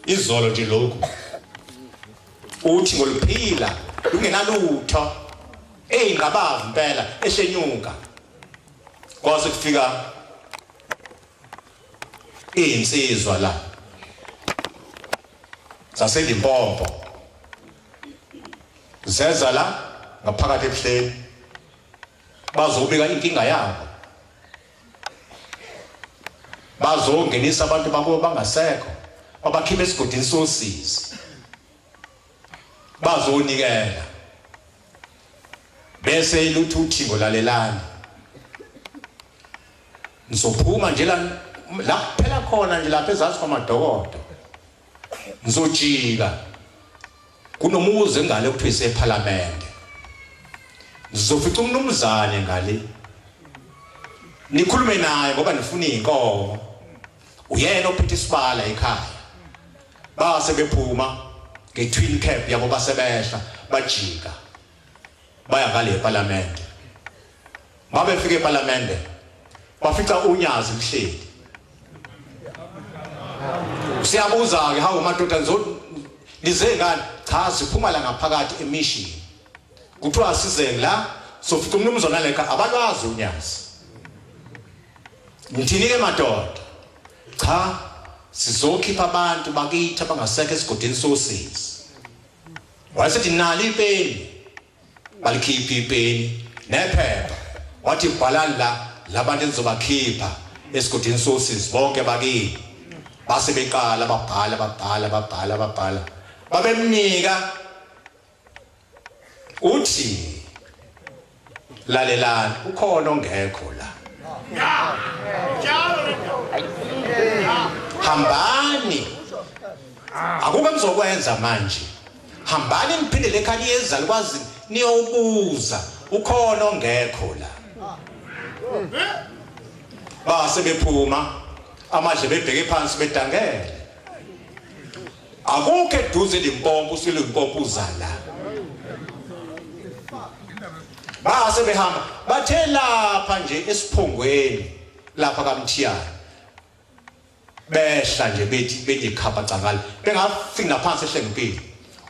izolo nje lokhu uthi ngoluphila lungenalutho eyinqabavu impela eshenyuka kwaze kufika insizwa la saseLimpopo zeza la ngaphakathi ebuhleni bazobika inkinga yabo bazongenisa abantu babo bangasekho abakhipha esigodini sosizi bazonikela bese iluthu uthingo lalelana nizophuma nje la kuphela khona nje lapha ezantsi kwamadokodo nizojika kunomuzi ngale kuthiwa iseParliament nizofica umnumzane ngale nikhulume naye ngoba nifuna inkomo uyena ophethe isibala ekhaya base bephuma nge-twin cab yabo basebehla bajika baya ngale eParliament babefika eParliament bafica unyazi mhleli siyabuza-ke hawu madoda nize ngani cha siphuma la ngaphakathi emission kuthiwa size la sofica umnumzana leka abalwazi unyazi ngithini-ke madoda cha sizokhipha abantu bakithi abangasekho esigodini sosizi wayesethi nalo ipeni balikhipha ipeni nephepha wathi bhalani la labantu enizobakhipha esigodini sosizi bonke bakithi base beqala babhala babemnika uthi lalelani ukhona ongekho la hambani akuke mzokwenza manje hambani niphindele ekhaya niyeza likwazi niyowubuza ukhona ongekho la base bephuma amadle bebheke phansi bedangele akukho eduze Limpopo uSilimpopo uzala base behamba bathe lapha nje esiphongweni lapha kaMthiyana behla nje bethi khapha cakala bengafiki naphansi ehlengempini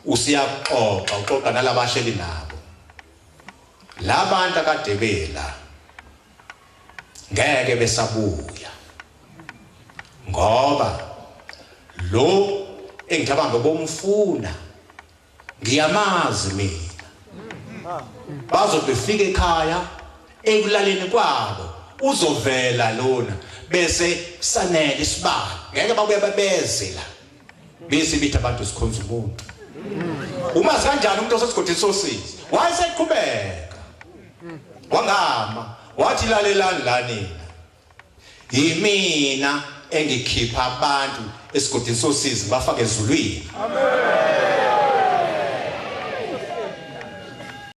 uxoxa nalabahleli nabo labantu akade bela ngeke besabuya ngoba lo engithabanga bomfuna ngiyamazi mina bazobefika ekhaya ekulaleni kwabo uzovela lona bese sanele isibani ngeke babuye babezela bese bithi abantu sikhonza umuntu uma kanjani umuntu osesigodini sosizi wayeseqhubeka wangama wathi lalelani la nina yimina engikhipha abantu esigodini sosizi bafake ezulwini amen